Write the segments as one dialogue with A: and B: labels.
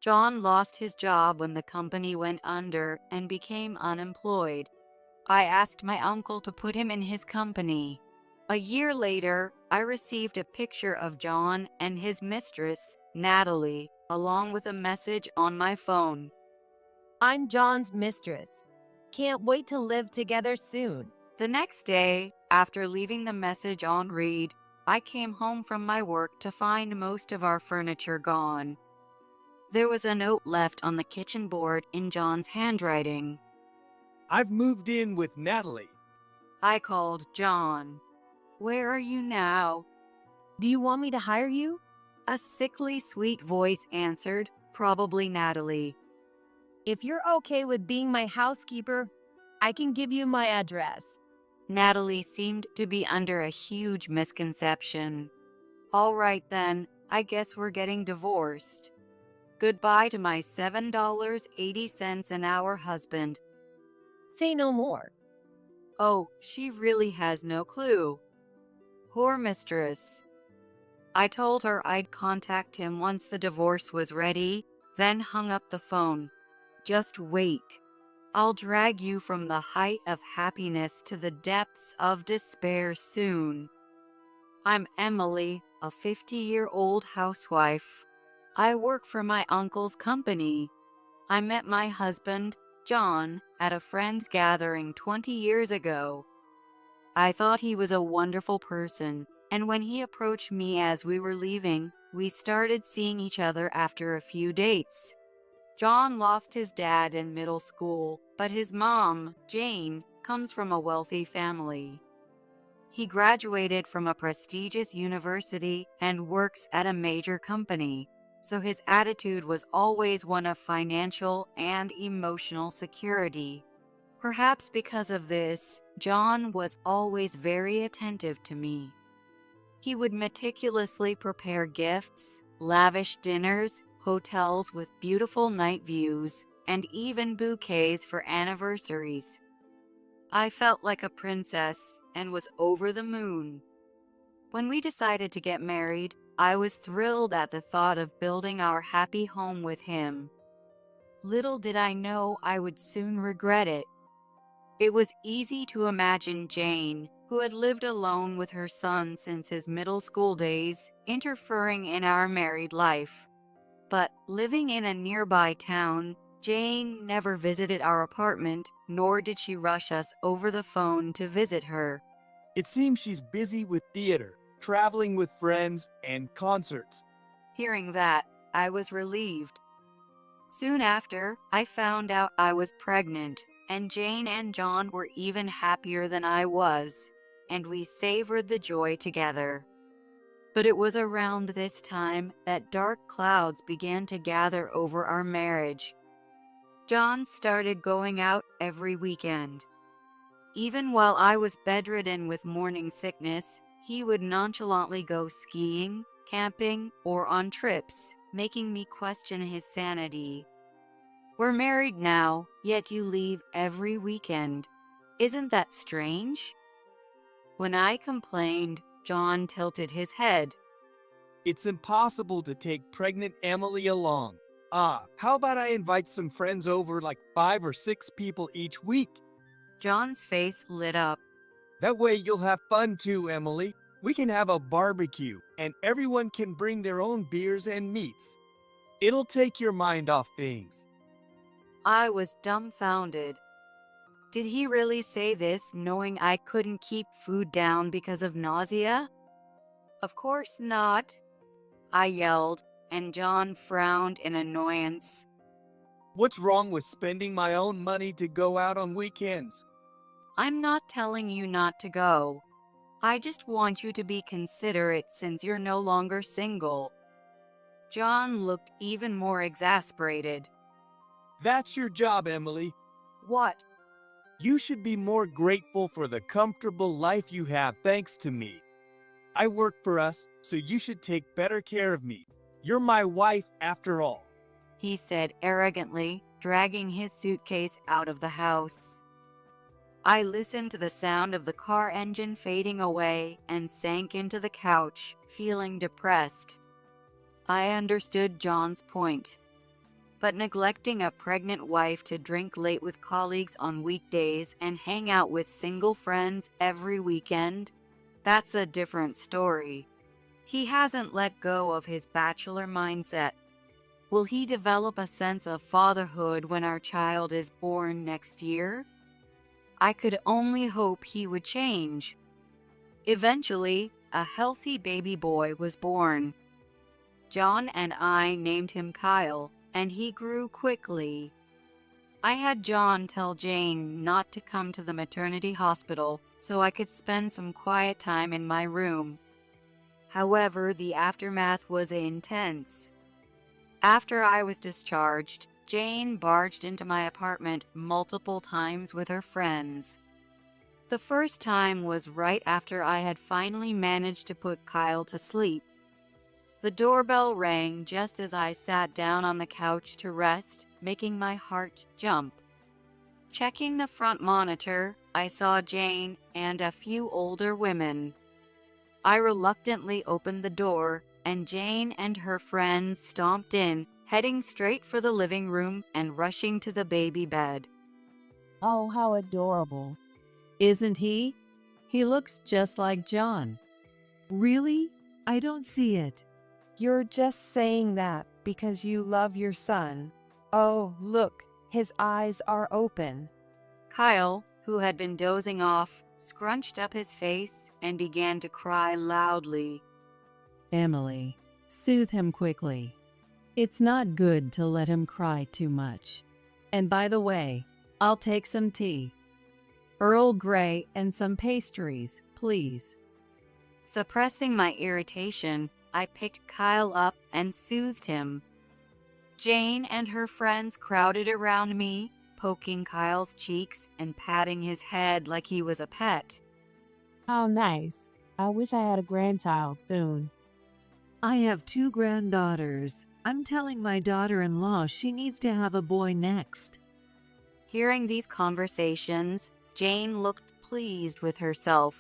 A: John lost his job when the company went under and became unemployed. I asked my uncle to put him in his company. A year later, I received a picture of John and his mistress, Natalie, along with a message on my phone.
B: I'm John's mistress. Can't wait to live together soon.
A: The next day, after leaving the message on read, I came home from my work to find most of our furniture gone. There was a note left on the kitchen board in John's handwriting.
C: I've moved in with Natalie.
A: I called John. Where are you now?
B: Do you want me to hire you?
A: A sickly sweet voice answered, probably Natalie.
B: If you're okay with being my housekeeper, I can give you my address.
A: Natalie seemed to be under a huge misconception. All right then, I guess we're getting divorced. Goodbye to my $7.80 an hour husband.
B: Say no more.
A: Oh, she really has no clue. Poor mistress. I told her I'd contact him once the divorce was ready, then hung up the phone. Just wait. I'll drag you from the height of happiness to the depths of despair soon. I'm Emily, a 50-year-old housewife. I work for my uncle's company. I met my husband, John, at a friend's gathering 20 years ago. I thought he was a wonderful person, and when he approached me as we were leaving, we started seeing each other after a few dates. John lost his dad in middle school, but his mom, Jane, comes from a wealthy family. He graduated from a prestigious university and works at a major company, so his attitude was always one of financial and emotional security. Perhaps because of this, John was always very attentive to me. He would meticulously prepare gifts, lavish dinners, hotels with beautiful night views, and even bouquets for anniversaries. I felt like a princess and was over the moon. When we decided to get married, I was thrilled at the thought of building our happy home with him. Little did I know I would soon regret it. It was easy to imagine Jane, who had lived alone with her son since his middle school days, interfering in our married life. But living in a nearby town, Jane never visited our apartment, nor did she rush us over the phone to visit her.
C: It seems she's busy with theater, traveling with friends, and concerts.
A: Hearing that, I was relieved. Soon after, I found out I was pregnant, and Jane and John were even happier than I was, and we savored the joy together. But it was around this time that dark clouds began to gather over our marriage. John started going out every weekend. Even while I was bedridden with morning sickness, he would nonchalantly go skiing, camping, or on trips, making me question his sanity. We're married now, yet you leave every weekend. Isn't that strange? When I complained, John tilted his head.
C: It's impossible to take pregnant Emily along. How about I invite some friends over, like 5 or 6 people each week?
A: John's face lit up.
C: That way you'll have fun too, Emily. We can have a barbecue, and everyone can bring their own beers and meats. It'll take your mind off things.
A: I was dumbfounded. Did he really say this, knowing I couldn't keep food down because of nausea? Of course not, I yelled, and John frowned in annoyance.
C: What's wrong with spending my own money to go out on weekends?
A: I'm not telling you not to go. I just want you to be considerate since you're no longer single. John looked even more exasperated.
C: That's your job, Emily.
A: What?
C: You should be more grateful for the comfortable life you have thanks to me. I work for us, so you should take better care of me. You're my wife after all,
A: he said arrogantly, dragging his suitcase out of the house. I listened to the sound of the car engine fading away and sank into the couch, feeling depressed. I understood John's point. But neglecting a pregnant wife to drink late with colleagues on weekdays and hang out with single friends every weekend, that's a different story. He hasn't let go of his bachelor mindset. Will he develop a sense of fatherhood when our child is born next year? I could only hope he would change. Eventually, a healthy baby boy was born. John and I named him Kyle, and he grew quickly. I had John tell Jane not to come to the maternity hospital so I could spend some quiet time in my room. However, the aftermath was intense. After I was discharged, Jane barged into my apartment multiple times with her friends. The first time was right after I had finally managed to put Kyle to sleep. The doorbell rang just as I sat down on the couch to rest, making my heart jump. Checking the front monitor, I saw Jane and a few older women. I reluctantly opened the door, and Jane and her friends stomped in, heading straight for the living room and rushing to the baby bed.
B: Oh, how adorable.
D: Isn't he? He looks just like John.
E: Really? I don't see it.
F: You're just saying that because you love your son. Oh, look, his eyes are open.
A: Kyle, who had been dozing off, scrunched up his face and began to cry loudly.
D: Emily, soothe him quickly. It's not good to let him cry too much. And by the way, I'll take some tea. Earl Grey and some pastries, please.
A: Suppressing my irritation, I picked Kyle up and soothed him. Jane and her friends crowded around me, poking Kyle's cheeks and patting his head like he was a pet.
B: How nice. I wish I had a grandchild soon.
E: I have 2 granddaughters. I'm telling my daughter-in-law she needs to have a boy next.
A: Hearing these conversations, Jane looked pleased with herself.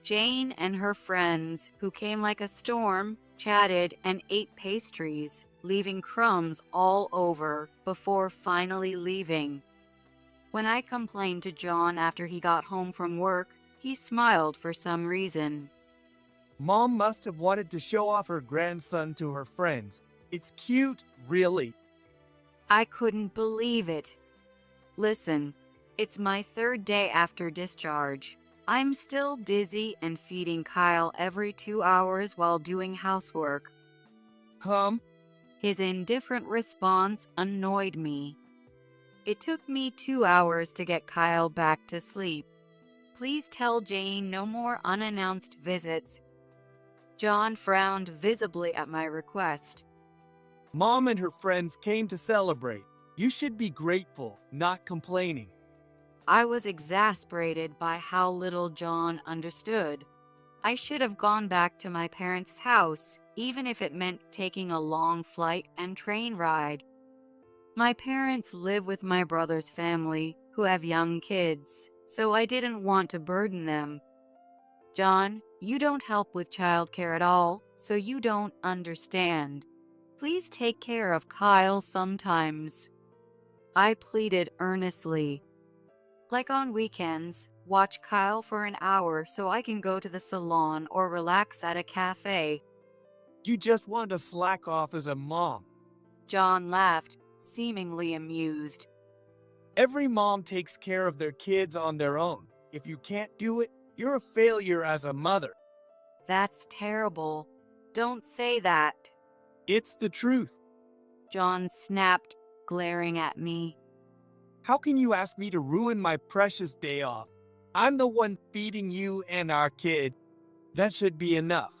A: Jane and her friends, who came like a storm, chatted and ate pastries, leaving crumbs all over before finally leaving. When I complained to John after he got home from work, he smiled for some reason.
C: Mom must have wanted to show off her grandson to her friends. It's cute, really.
A: I couldn't believe it. Listen, it's my 3rd day after discharge. I'm still dizzy and feeding Kyle every 2 hours while doing housework. His indifferent response annoyed me. It took me 2 hours to get Kyle back to sleep. Please tell Jane no more unannounced visits. John frowned visibly at my request.
C: Mom and her friends came to celebrate. You should be grateful, not complaining.
A: I was exasperated by how little John understood. I should have gone back to my parents' house, even if it meant taking a long flight and train ride. My parents live with my brother's family, who have young kids, so I didn't want to burden them. John, you don't help with childcare at all, so you don't understand. Please take care of Kyle sometimes. I pleaded earnestly. Like on weekends, watch Kyle for an hour so I can go to the salon or relax at a cafe.
C: You just want to slack off as a mom.
A: John laughed, seemingly amused.
C: Every mom takes care of their kids on their own. If you can't do it, you're a failure as a mother.
A: That's terrible. Don't say that.
C: It's the truth.
A: John snapped, glaring at me.
C: How can you ask me to ruin my precious day off? I'm the one feeding you and our kid. That should be enough.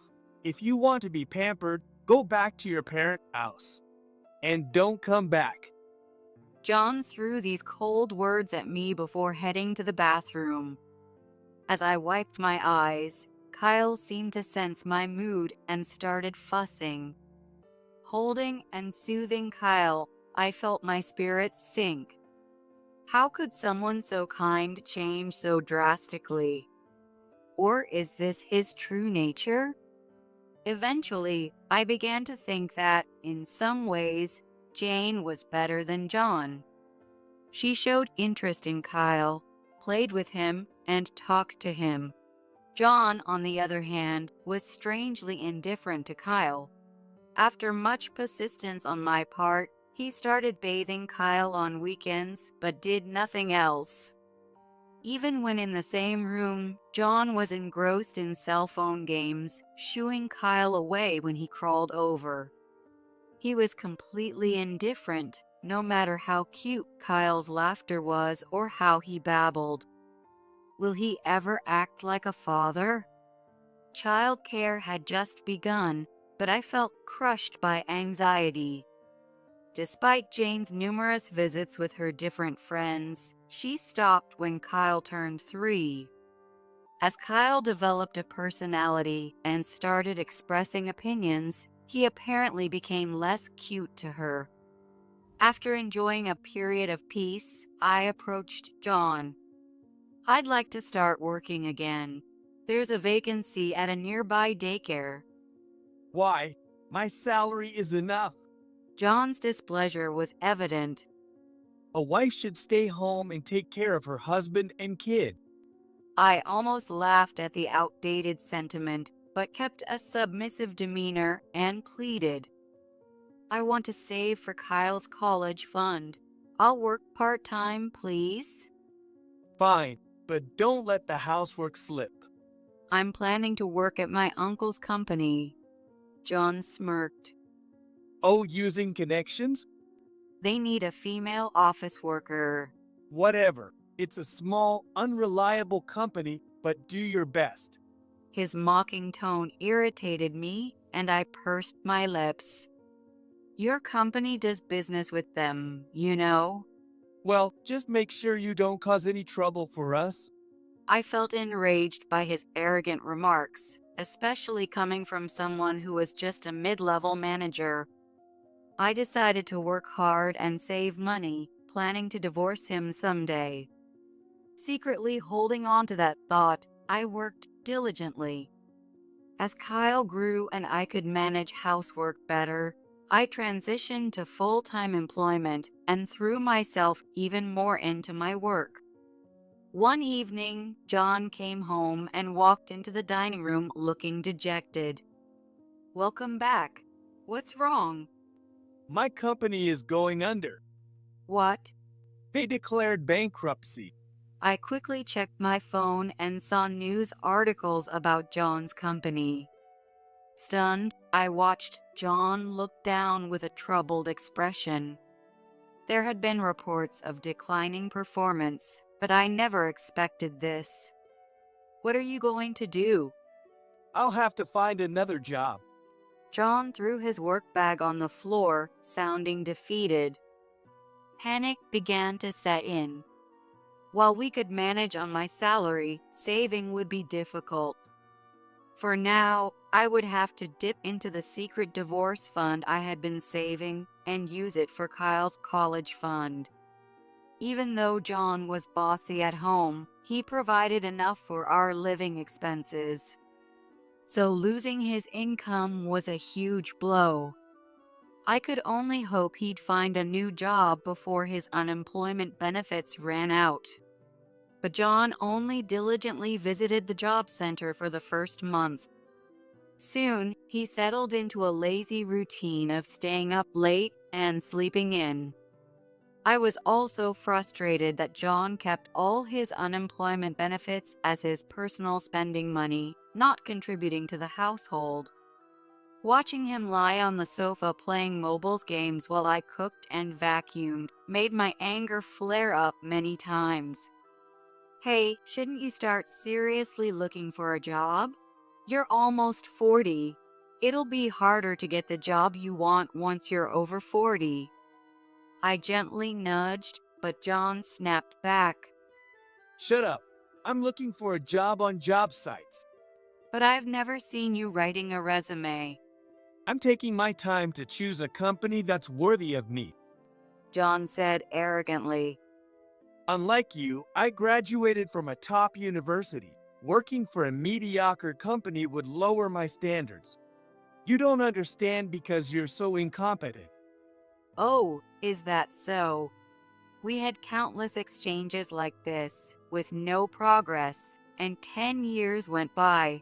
C: If you want to be pampered, go back to your parents' house. And don't come back.
A: John threw these cold words at me before heading to the bathroom. As I wiped my eyes, Kyle seemed to sense my mood and started fussing. Holding and soothing Kyle, I felt my spirits sink. How could someone so kind change so drastically? Or is this his true nature? Eventually, I began to think that, in some ways, Jane was better than John. She showed interest in Kyle, played with him, and talked to him. John, on the other hand, was strangely indifferent to Kyle. After much persistence on my part, he started bathing Kyle on weekends, but did nothing else. Even when in the same room, John was engrossed in cell phone games, shooing Kyle away when he crawled over. He was completely indifferent, no matter how cute Kyle's laughter was or how he babbled. Will he ever act like a father? Childcare had just begun, but I felt crushed by anxiety. Despite Jane's numerous visits with her different friends, she stopped when Kyle turned 3. As Kyle developed a personality and started expressing opinions, he apparently became less cute to her. After enjoying a period of peace, I approached John. I'd like to start working again. There's a vacancy at a nearby daycare.
C: Why? My salary is enough.
A: John's displeasure was evident.
C: A wife should stay home and take care of her husband and kid.
A: I almost laughed at the outdated sentiment, but kept a submissive demeanor and pleaded. I want to save for Kyle's college fund. I'll work part-time, please.
C: Fine, but don't let the housework slip.
A: I'm planning to work at my uncle's company. John smirked.
C: Oh, using connections?
A: They need a female office worker.
C: Whatever. It's a small, unreliable company, but do your best.
A: His mocking tone irritated me, and I pursed my lips. Your company does business with them, you know?
C: Well, just make sure you don't cause any trouble for us.
A: I felt enraged by his arrogant remarks, especially coming from someone who was just a mid-level manager. I decided to work hard and save money, planning to divorce him someday. Secretly holding on to that thought, I worked diligently. As Kyle grew and I could manage housework better, I transitioned to full-time employment and threw myself even more into my work. One evening, John came home and walked into the dining room looking dejected. Welcome back. What's wrong?
C: My company is going under.
A: What?
C: They declared bankruptcy.
A: I quickly checked my phone and saw news articles about John's company. Stunned, I watched John look down with a troubled expression. There had been reports of declining performance, but I never expected this. What are you going to do?
C: I'll have to find another job.
A: John threw his work bag on the floor, sounding defeated. Panic began to set in. While we could manage on my salary, saving would be difficult. For now, I would have to dip into the secret divorce fund I had been saving and use it for Kyle's college fund. Even though John was bossy at home, he provided enough for our living expenses. So losing his income was a huge blow. I could only hope he'd find a new job before his unemployment benefits ran out. But John only diligently visited the job center for the first month. Soon, he settled into a lazy routine of staying up late and sleeping in. I was also frustrated that John kept all his unemployment benefits as his personal spending money, not contributing to the household. Watching him lie on the sofa playing mobiles games while I cooked and vacuumed made my anger flare up many times. Hey, shouldn't you start seriously looking for a job? You're almost 40. It'll be harder to get the job you want once you're over 40. I gently nudged, but John snapped back.
C: Shut up. I'm looking for a job on job sites.
A: But I've never seen you writing a resume.
C: I'm taking my time to choose a company that's worthy of me.
A: John said arrogantly.
C: Unlike you, I graduated from a top university. Working for a mediocre company would lower my standards. You don't understand because you're so incompetent.
A: Oh, is that so? We had countless exchanges like this, with no progress, and 10 years went by.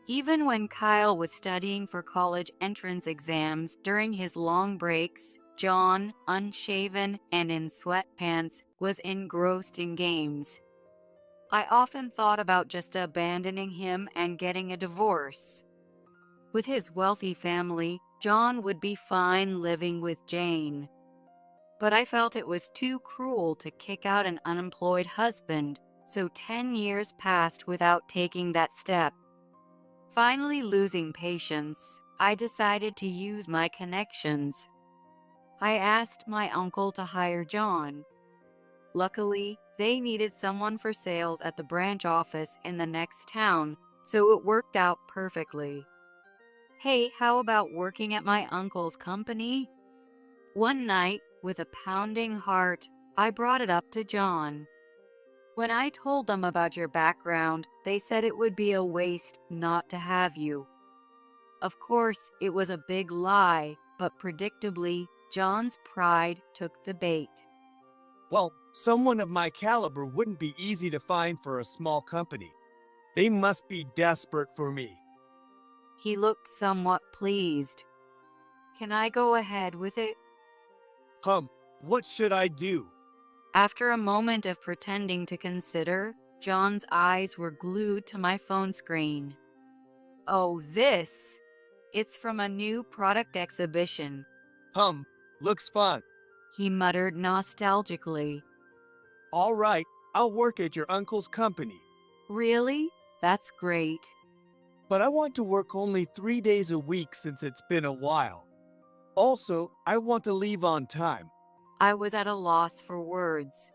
A: Even when Kyle was studying for college entrance exams during his long breaks, John, unshaven and in sweatpants, was engrossed in games. I often thought about just abandoning him and getting a divorce. With his wealthy family, John would be fine living with Jane. But I felt it was too cruel to kick out an unemployed husband, so 10 years passed without taking that step. Finally losing patience, I decided to use my connections. I asked my uncle to hire John. Luckily, they needed someone for sales at the branch office in the next town, so it worked out perfectly. Hey, how about working at my uncle's company? One night, with a pounding heart, I brought it up to John. When I told them about your background, they said it would be a waste not to have you. Of course, it was a big lie, but predictably, John's pride took the bait.
C: Well, someone of my caliber wouldn't be easy to find for a small company. They must be desperate for me.
A: He looked somewhat pleased. Can I go ahead with it?
C: What should I do?
A: After a moment of pretending to consider, John's eyes were glued to my phone screen. Oh, this! It's from a new product exhibition,
C: Looks fun.
A: he muttered nostalgically.
C: All right, I'll work at your uncle's company.
A: Really? That's great.
C: But I want to work only 3 days a week since it's been a while. Also, I want to leave on time.
A: I was at a loss for words.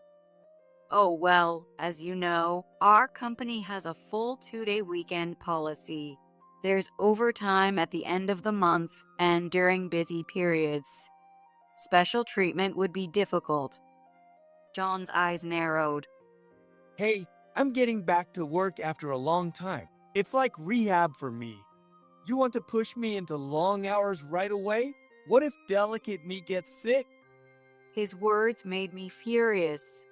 A: Oh, well, as you know, our company has a full 2-day weekend policy. There's overtime at the end of the month and during busy periods. Special treatment would be difficult. John's eyes narrowed.
C: Hey, I'm getting back to work after a long time. It's like rehab for me. You want to push me into long hours right away? What if delicate me gets sick?
A: His words made me furious.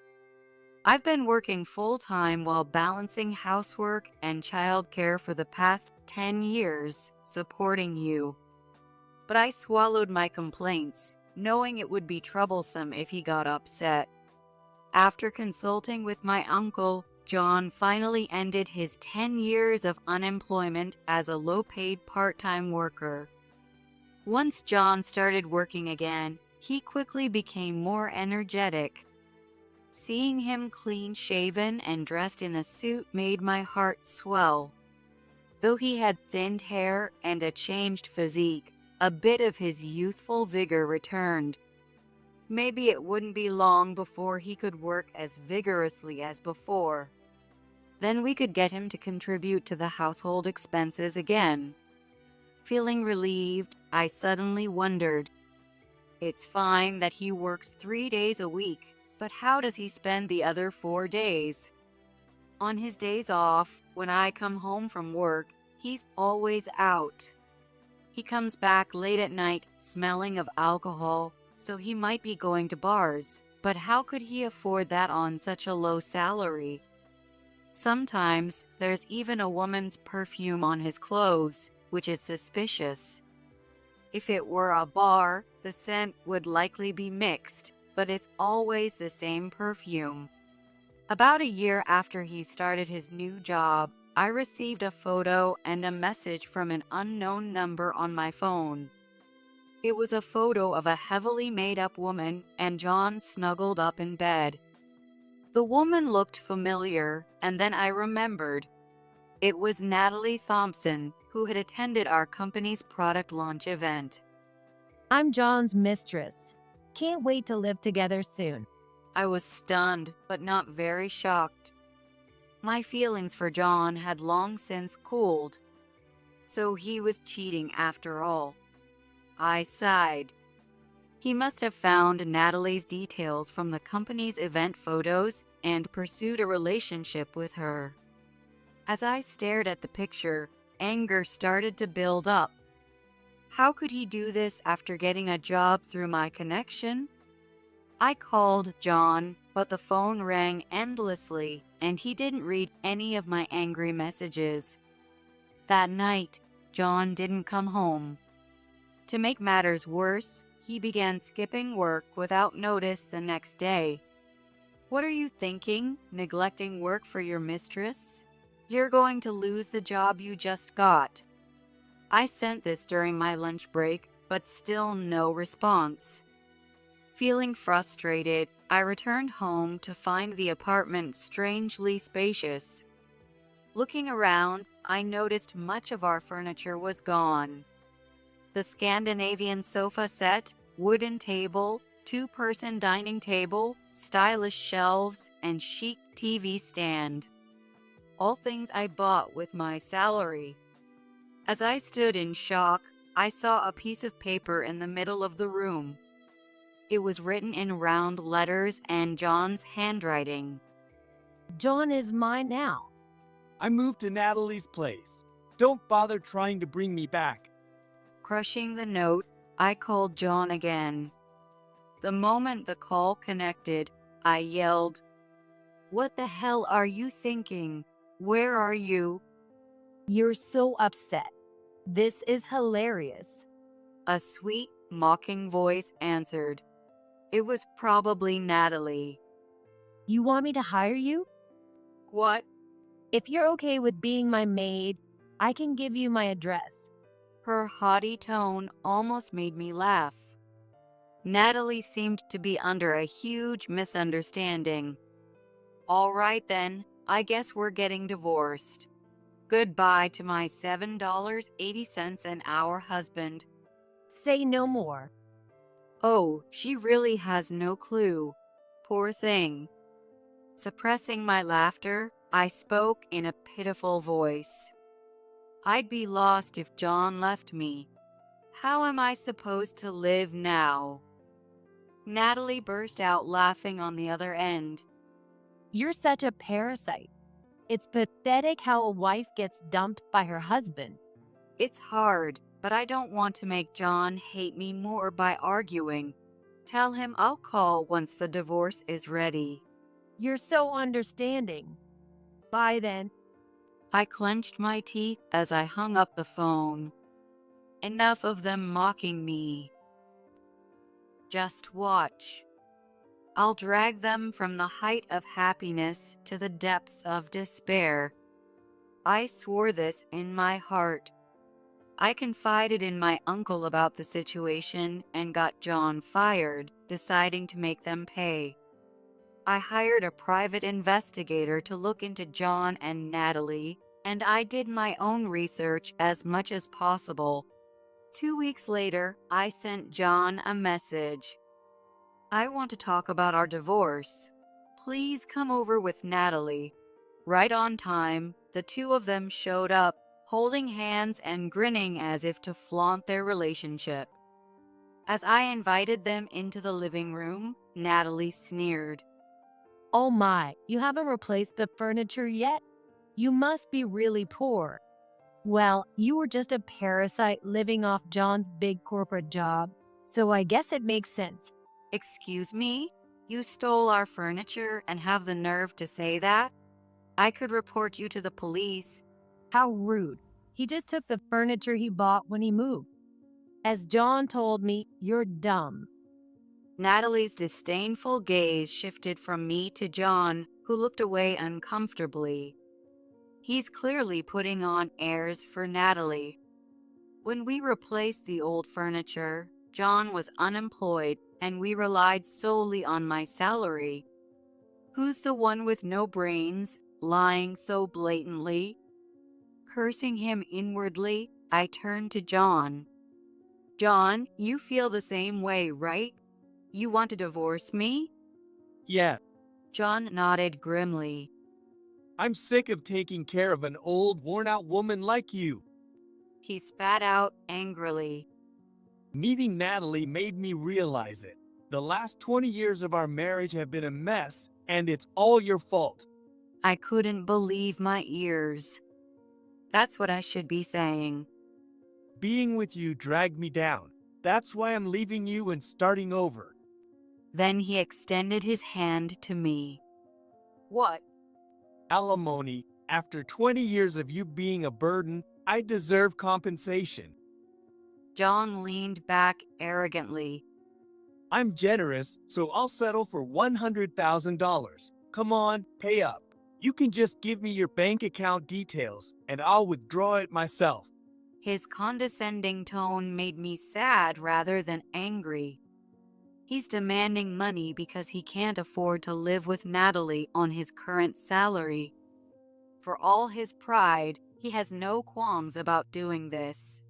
A: I've been working full-time while balancing housework and childcare for the past 10 years, supporting you. But I swallowed my complaints, knowing it would be troublesome if he got upset. After consulting with my uncle, John finally ended his 10 years of unemployment as a low-paid part-time worker. Once John started working again, he quickly became more energetic. Seeing him clean-shaven and dressed in a suit made my heart swell. Though he had thinned hair and a changed physique, a bit of his youthful vigor returned. Maybe it wouldn't be long before he could work as vigorously as before. Then we could get him to contribute to the household expenses again. Feeling relieved, I suddenly wondered. It's fine that he works 3 days a week, but how does he spend the other 4 days? On his days off, when I come home from work, he's always out. He comes back late at night, smelling of alcohol, so he might be going to bars, but how could he afford that on such a low salary? Sometimes there's even a woman's perfume on his clothes, which is suspicious. If it were a bar, the scent would likely be mixed, but it's always the same perfume. About a year after he started his new job, I received a photo and a message from an unknown number on my phone. It was a photo of a heavily made-up woman and John snuggled up in bed. The woman looked familiar, and then I remembered. It was Natalie Thompson, who had attended our company's product launch event.
B: I'm John's mistress. Can't wait to live together soon.
A: I was stunned, but not very shocked. My feelings for John had long since cooled. So he was cheating after all. I sighed. He must have found Natalie's details from the company's event photos and pursued a relationship with her. As I stared at the picture, anger started to build up. How could he do this after getting a job through my connection? I called John, but the phone rang endlessly, and he didn't read any of my angry messages. That night, John didn't come home. To make matters worse, he began skipping work without notice the next day. What are you thinking, neglecting work for your mistress? You're going to lose the job you just got. I sent this during my lunch break, but still no response. Feeling frustrated, I returned home to find the apartment strangely spacious. Looking around, I noticed much of our furniture was gone. The Scandinavian sofa set, wooden table, two-person dining table, stylish shelves, and chic TV stand. All things I bought with my salary. As I stood in shock, I saw a piece of paper in the middle of the room. It was written in round letters and John's handwriting.
B: John is mine now.
C: I moved to Natalie's place. Don't bother trying to bring me back.
A: Crushing the note, I called John again. The moment the call connected, I yelled, "What the hell are you thinking? Where are you?"
B: You're so upset. This is hilarious.
A: A sweet, mocking voice answered. It was probably Natalie.
B: You want me to hire you?
A: What?
B: If you're okay with being my maid, I can give you my address.
A: Her haughty tone almost made me laugh. Natalie seemed to be under a huge misunderstanding. All right then, I guess we're getting divorced. Goodbye to my $7.80 an hour husband.
B: Say no more.
A: Oh, she really has no clue. Poor thing. Suppressing my laughter, I spoke in a pitiful voice. I'd be lost if John left me. How am I supposed to live now? Natalie burst out laughing on the other end.
B: You're such a parasite. It's pathetic how a wife gets dumped by her husband.
A: It's hard, but I don't want to make John hate me more by arguing. Tell him I'll call once the divorce is ready.
B: You're so understanding. Bye then.
A: I clenched my teeth as I hung up the phone. Enough of them mocking me. Just watch. I'll drag them from the height of happiness to the depths of despair. I swore this in my heart. I confided in my uncle about the situation and got John fired, deciding to make them pay. I hired a private investigator to look into John and Natalie, and I did my own research as much as possible. 2 weeks later, I sent John a message. I want to talk about our divorce. Please come over with Natalie. Right on time, the two of them showed up, holding hands and grinning as if to flaunt their relationship. As I invited them into the living room, Natalie sneered.
B: Oh my, you haven't replaced the furniture yet? You must be really poor. Well, you were just a parasite living off John's big corporate job, so I guess it makes sense.
A: Excuse me? You stole our furniture and have the nerve to say that? I could report you to the police.
B: How rude. He just took the furniture he bought when he moved. As John told me, you're dumb.
A: Natalie's disdainful gaze shifted from me to John, who looked away uncomfortably. He's clearly putting on airs for Natalie. When we replaced the old furniture, John was unemployed and we relied solely on my salary. Who's the one with no brains, lying so blatantly? Cursing him inwardly, I turned to John. John, you feel the same way, right? You want to divorce me?
C: Yeah,
A: John nodded grimly.
C: I'm sick of taking care of an old, worn-out woman like you.
A: He spat out angrily.
C: Meeting Natalie made me realize it. The last 20 years of our marriage have been a mess, and it's all your fault.
A: I couldn't believe my ears. That's what I should be saying.
C: Being with you dragged me down. That's why I'm leaving you and starting over.
A: Then he extended his hand to me. What?
C: Alimony, after 20 years of you being a burden, I deserve compensation.
A: John leaned back arrogantly.
C: I'm generous, so I'll settle for $100,000. Come on, pay up. You can just give me your bank account details, and I'll withdraw it myself.
A: His condescending tone made me sad rather than angry. He's demanding money because he can't afford to live with Natalie on his current salary. For all his pride, he has no qualms about doing this.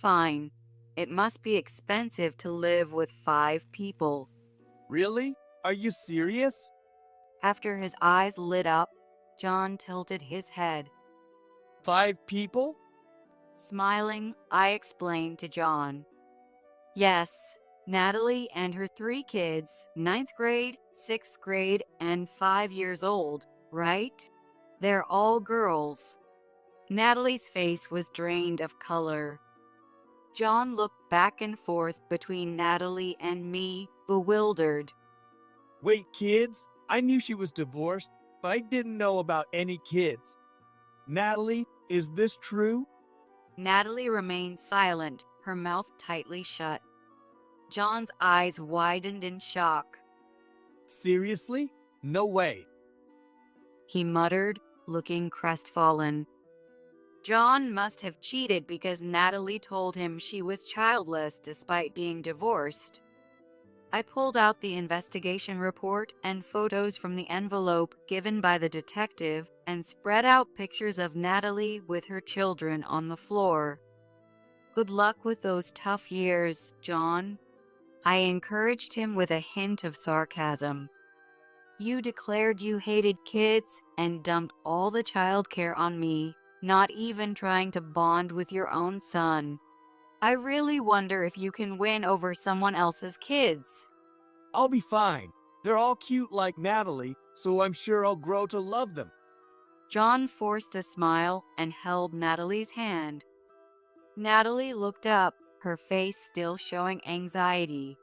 A: Fine. It must be expensive to live with 5 people.
C: Really? Are you serious?
A: After his eyes lit up, John tilted his head.
C: 5 people?
A: Smiling, I explained to John. Yes, Natalie and her 3 kids, 9th grade, 6th grade, and 5 years old, right? They're all girls. Natalie's face was drained of color. John looked back and forth between Natalie and me, bewildered.
C: Wait, kids? I knew she was divorced, but I didn't know about any kids. Natalie, is this true?
A: Natalie remained silent, her mouth tightly shut. John's eyes widened in shock.
C: Seriously? No way.
A: He muttered, looking crestfallen. John must have cheated because Natalie told him she was childless despite being divorced. I pulled out the investigation report and photos from the envelope given by the detective and spread out pictures of Natalie with her children on the floor. Good luck with those tough years, John. I encouraged him with a hint of sarcasm. You declared you hated kids and dumped all the childcare on me, not even trying to bond with your own son. I really wonder if you can win over someone else's kids.
C: I'll be fine. They're all cute like Natalie, so I'm sure I'll grow to love them.
A: John forced a smile and held Natalie's hand. Natalie looked up, her face still showing anxiety.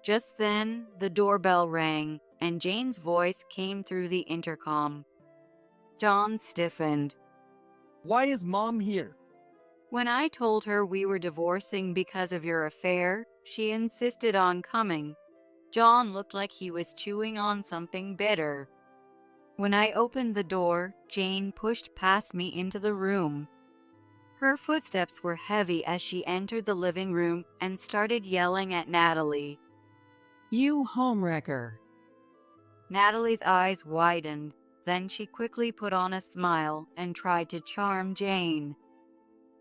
A: Just then, the doorbell rang, and Jane's voice came through the intercom. John stiffened.
C: Why is Mom here?
A: When I told her we were divorcing because of your affair, she insisted on coming. John looked like he was chewing on something bitter. When I opened the door, Jane pushed past me into the room. Her footsteps were heavy as she entered the living room and started yelling at Natalie.
D: You homewrecker.
A: Natalie's eyes widened. Then she quickly put on a smile and tried to charm Jane.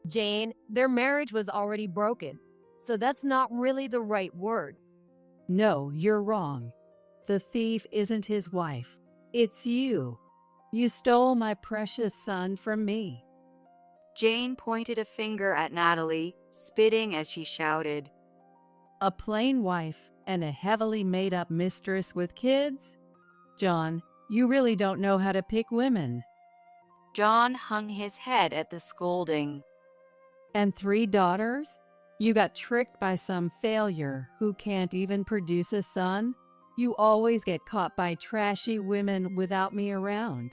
B: Jane, their marriage was already broken, so that's not really the right word.
D: No, you're wrong. The thief isn't his wife. It's you. You stole my precious son from me.
A: Jane pointed a finger at Natalie, spitting as she shouted.
D: A plain wife and a heavily made-up mistress with kids? John, you really don't know how to pick women.
A: John hung his head at the scolding.
D: And 3 daughters? You got tricked by some failure who can't even produce a son? You always get caught by trashy women without me around.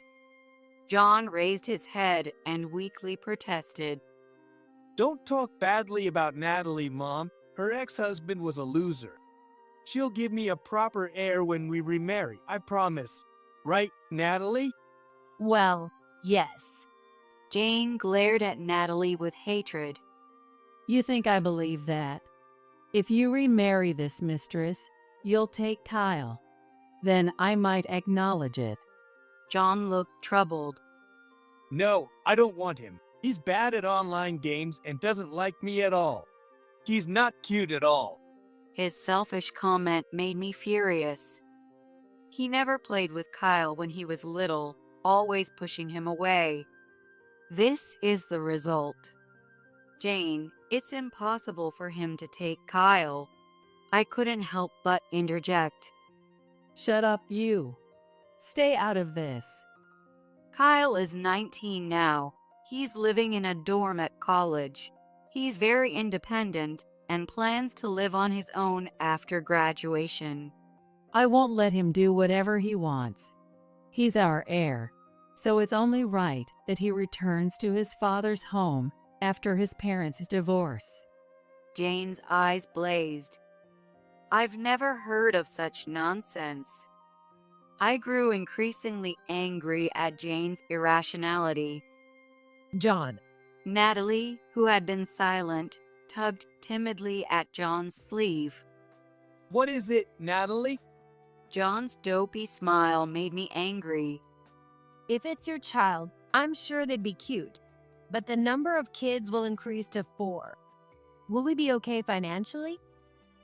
A: John raised his head and weakly protested.
C: Don't talk badly about Natalie, Mom. Her ex-husband was a loser. She'll give me a proper heir when we remarry, I promise. Right, Natalie?
B: Well, yes.
A: Jane glared at Natalie with hatred.
D: You think I believe that? If you remarry this mistress, you'll take Kyle. Then I might acknowledge it.
A: John looked troubled.
C: No, I don't want him. He's bad at online games and doesn't like me at all. He's not cute at all.
A: His selfish comment made me furious. He never played with Kyle when he was little, always pushing him away. This is the result. Jane, it's impossible for him to take Kyle. I couldn't help but interject.
D: Shut up, you. Stay out of this.
A: Kyle is 19 now. He's living in a dorm at college. He's very independent and plans to live on his own after graduation.
D: I won't let him do whatever he wants. He's our heir, so it's only right that he returns to his father's home after his parents' divorce.
A: Jane's eyes blazed. I've never heard of such nonsense. I grew increasingly angry at Jane's irrationality.
B: John,
A: Natalie, who had been silent, tugged timidly at John's sleeve.
C: What is it, Natalie?
A: John's dopey smile made me angry.
B: if it's your child, I'm sure they'd be cute, but the number of kids will increase to 4. Will we be okay financially?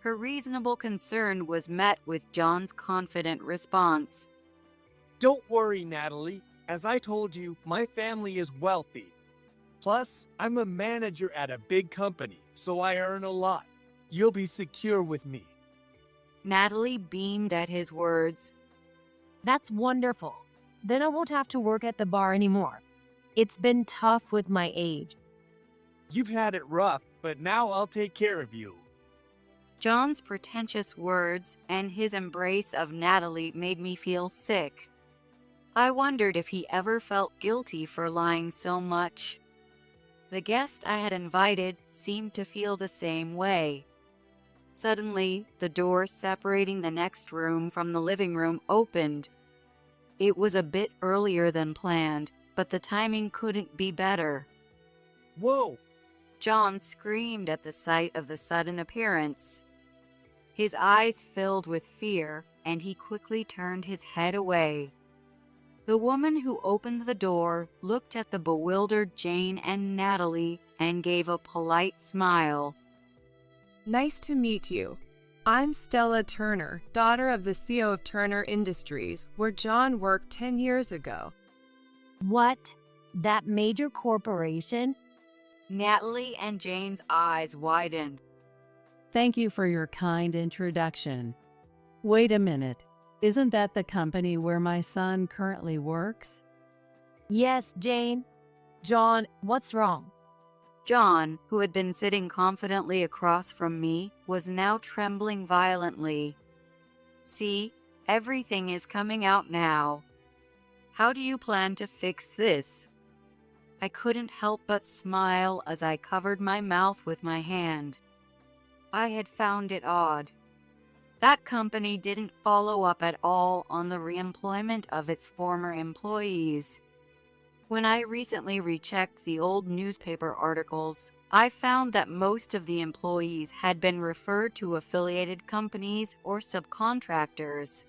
A: Her reasonable concern was met with John's confident response.
C: Don't worry, Natalie. As I told you, my family is wealthy. Plus, I'm a manager at a big company, so I earn a lot. You'll be secure with me.
A: Natalie beamed at his words.
B: That's wonderful. Then I won't have to work at the bar anymore. It's been tough with my age.
C: You've had it rough, but now I'll take care of you.
A: John's pretentious words and his embrace of Natalie made me feel sick. I wondered if he ever felt guilty for lying so much. The guest I had invited seemed to feel the same way. Suddenly, the door separating the next room from the living room opened. It was a bit earlier than planned, but the timing couldn't be better.
C: Whoa!
A: John screamed at the sight of the sudden appearance. His eyes filled with fear, and he quickly turned his head away. The woman who opened the door looked at the bewildered Jane and Natalie and gave a polite smile.
G: Nice to meet you. I'm Stella Turner, daughter of the CEO of Turner Industries, where John worked 10 years ago.
B: What? That major corporation?
A: Natalie and Jane's eyes widened.
D: Thank you for your kind introduction. Wait a minute. Isn't that the company where my son currently works?
B: Yes, Jane. John, what's wrong?
A: John, who had been sitting confidently across from me, was now trembling violently. See, everything is coming out now. How do you plan to fix this? I couldn't help but smile as I covered my mouth with my hand. I had found it odd. That company didn't follow up at all on the reemployment of its former employees. When I recently rechecked the old newspaper articles, I found that most of the employees had been referred to affiliated companies or subcontractors.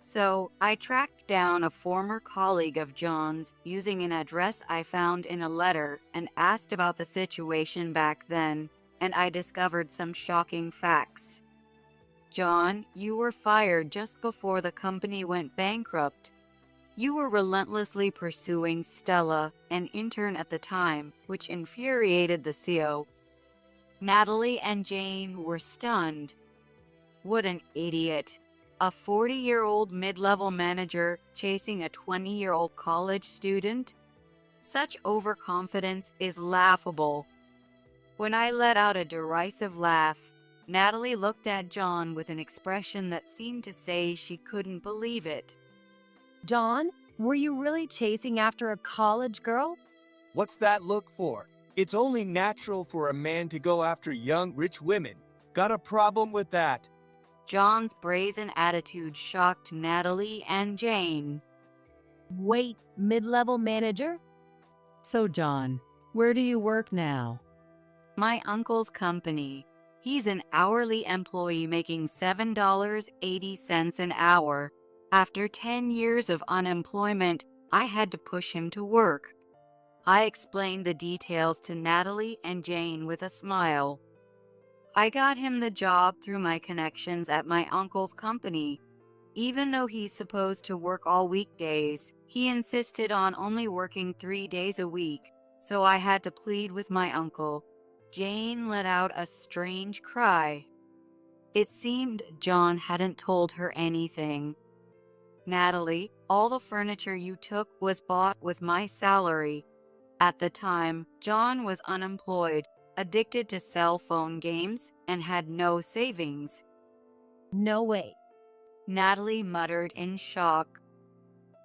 A: So I tracked down a former colleague of John's using an address I found in a letter and asked about the situation back then, and I discovered some shocking facts. John, you were fired just before the company went bankrupt. You were relentlessly pursuing Stella, an intern at the time, which infuriated the CEO. Natalie and Jane were stunned. What an idiot. A 40-year-old mid-level manager chasing a 20-year-old college student? Such overconfidence is laughable. When I let out a derisive laugh, Natalie looked at John with an expression that seemed to say she couldn't believe it.
B: John, were you really chasing after a college girl?
C: What's that look for? It's only natural for a man to go after young, rich women. Got a problem with that?
A: John's brazen attitude shocked Natalie and Jane.
B: Wait, mid-level manager?
D: So, John, where do you work now?
A: My uncle's company. He's an hourly employee making $7.80 an hour. After 10 years of unemployment, I had to push him to work. I explained the details to Natalie and Jane with a smile. I got him the job through my connections at my uncle's company. Even though he's supposed to work all weekdays, he insisted on only working 3 days a week, so I had to plead with my uncle. Jane let out a strange cry. It seemed John hadn't told her anything. Natalie, all the furniture you took was bought with my salary. At the time, John was unemployed, addicted to cell phone games, and had no savings.
B: No way.
A: Natalie muttered in shock.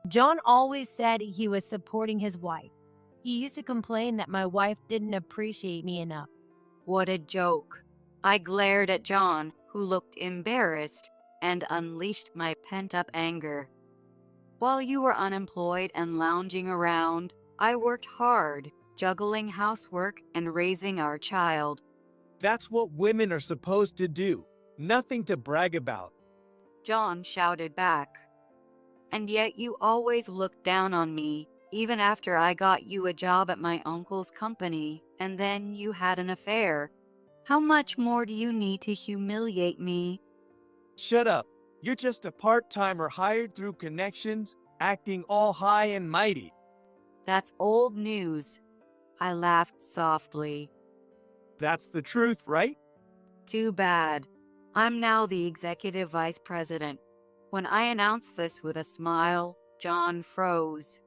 B: John always said he was supporting his wife. He used to complain that my wife didn't appreciate me enough.
A: What a joke. I glared at John, who looked embarrassed, and unleashed my pent-up anger. While you were unemployed and lounging around, I worked hard, juggling housework and raising our child.
C: That's what women are supposed to do. Nothing to brag about.
A: John shouted back. And yet you always looked down on me, even after I got you a job at my uncle's company, and then you had an affair. How much more do you need to humiliate me?
C: Shut up. You're just a part-timer hired through connections, acting all high and mighty.
A: That's old news. I laughed softly.
C: That's the truth, right?
A: Too bad. I'm now the executive vice president. When I announced this with a smile, John froze.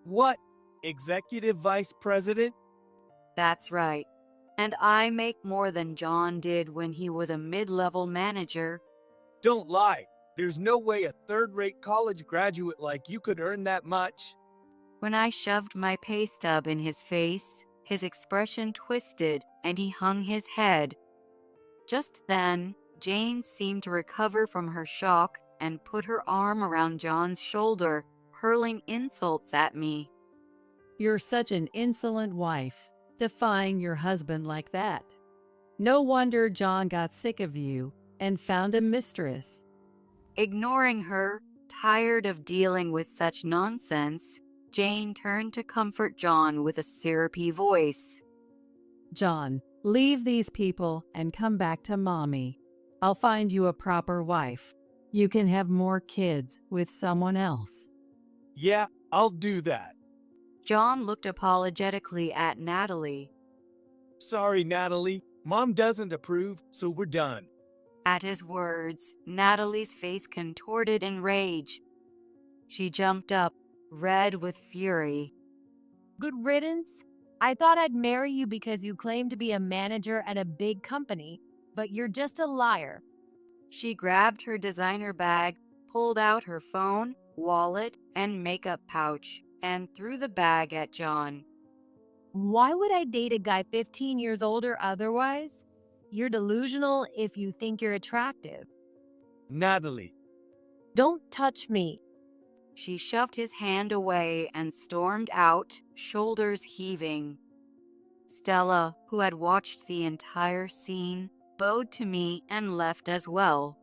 C: What? Executive vice president?
A: That's right. And I make more than John did when he was a mid-level manager.
C: Don't lie. There's no way a third-rate college graduate like you could earn that much.
A: When I shoved my pay stub in his face, his expression twisted and he hung his head. Just then, Jane seemed to recover from her shock and put her arm around John's shoulder, hurling insults at me.
D: You're such an insolent wife, defying your husband like that. No wonder John got sick of you and found a mistress.
A: Ignoring her, tired of dealing with such nonsense, Jane turned to comfort John with a syrupy voice.
D: John, leave these people and come back to Mommy. I'll find you a proper wife. You can have more kids with someone else.
C: Yeah, I'll do that.
A: John looked apologetically at Natalie.
C: Sorry, Natalie. Mom doesn't approve, so we're done.
A: At his words, Natalie's face contorted in rage. She jumped up, red with fury.
B: Good riddance. I thought I'd marry you because you claim to be a manager at a big company, but you're just a liar.
A: She grabbed her designer bag, pulled out her phone, wallet, and makeup pouch, and threw the bag at John.
B: Why would I date a guy 15 years older otherwise? You're delusional if you think you're attractive.
C: Natalie.
B: Don't touch me.
A: She shoved his hand away and stormed out, shoulders heaving. Stella, who had watched the entire scene, bowed to me and left as well.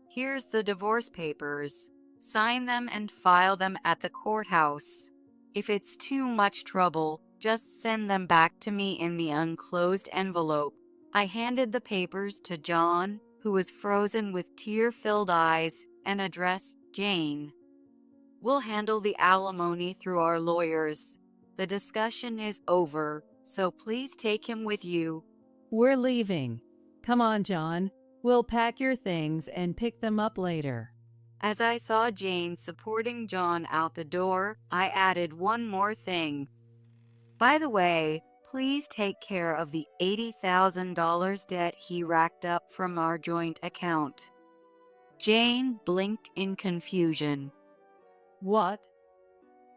A: Here's the divorce papers. Sign them and file them at the courthouse. If it's too much trouble, just send them back to me in the unclosed envelope. I handed the papers to John, who was frozen with tear-filled eyes, and addressed Jane. We'll handle the alimony through our lawyers. The discussion is over, so please take him with you.
D: We're leaving. Come on, John. We'll pack your things and pick them up later.
A: As I saw Jane supporting John out the door, I added one more thing. By the way, please take care of the $80,000 debt he racked up from our joint account. Jane blinked in confusion.
D: What?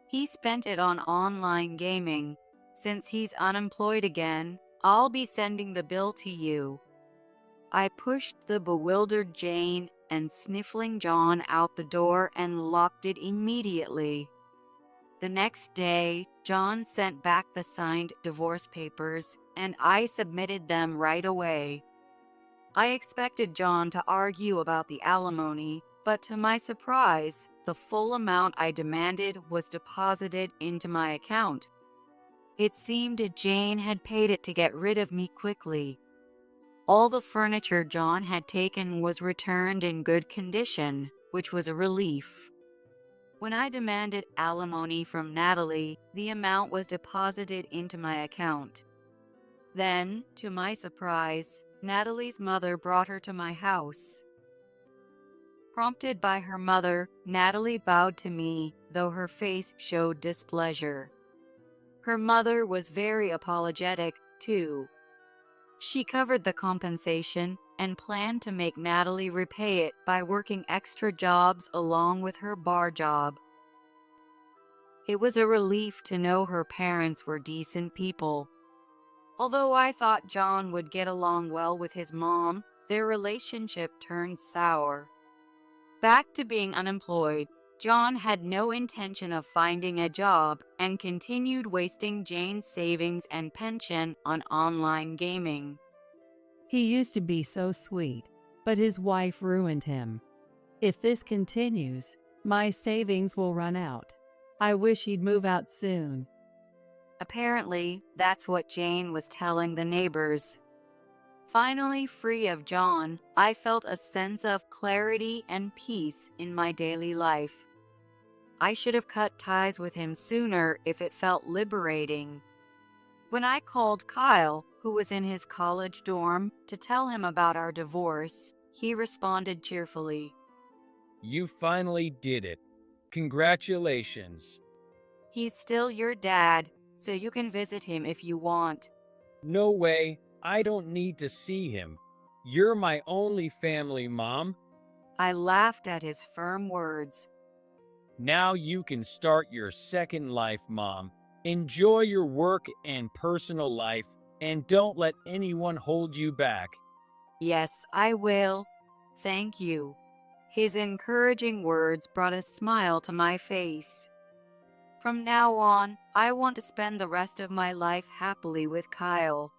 A: He spent it on online gaming. Since he's unemployed again, I'll be sending the bill to you. I pushed the bewildered Jane and sniffling John out the door and locked it immediately. The next day, John sent back the signed divorce papers, and I submitted them right away. I expected John to argue about the alimony, but to my surprise, the full amount I demanded was deposited into my account. It seemed Jane had paid it to get rid of me quickly. All the furniture John had taken was returned in good condition, which was a relief. When I demanded alimony from Natalie, the amount was deposited into my account. Then, to my surprise, Natalie's mother brought her to my house. Prompted by her mother, Natalie bowed to me, though her face showed displeasure. Her mother was very apologetic, too. She covered the compensation and planned to make Natalie repay it by working extra jobs along with her bar job. It was a relief to know her parents were decent people. Although I thought John would get along well with his mom, their relationship turned sour. Back to being unemployed, John had no intention of finding a job and continued wasting Jane's savings and pension on online gaming.
D: He used to be so sweet, but his wife ruined him. If this continues, my savings will run out. I wish he'd move out soon.
A: Apparently, that's what Jane was telling the neighbors. Finally free of John, I felt a sense of clarity and peace in my daily life. I should have cut ties with him sooner if it felt liberating. When I called Kyle, who was in his college dorm, to tell him about our divorce, he responded cheerfully.
H: You finally did it. Congratulations.
A: He's still your dad, so you can visit him if you want.
H: No way. I don't need to see him. You're my only family, Mom.
A: I laughed at his firm words.
H: Now you can start your second life, Mom. Enjoy your work and personal life, and don't let anyone hold you back.
A: Yes, I will. Thank you. His encouraging words brought a smile to my face. From now on, I want to spend the rest of my life happily with Kyle.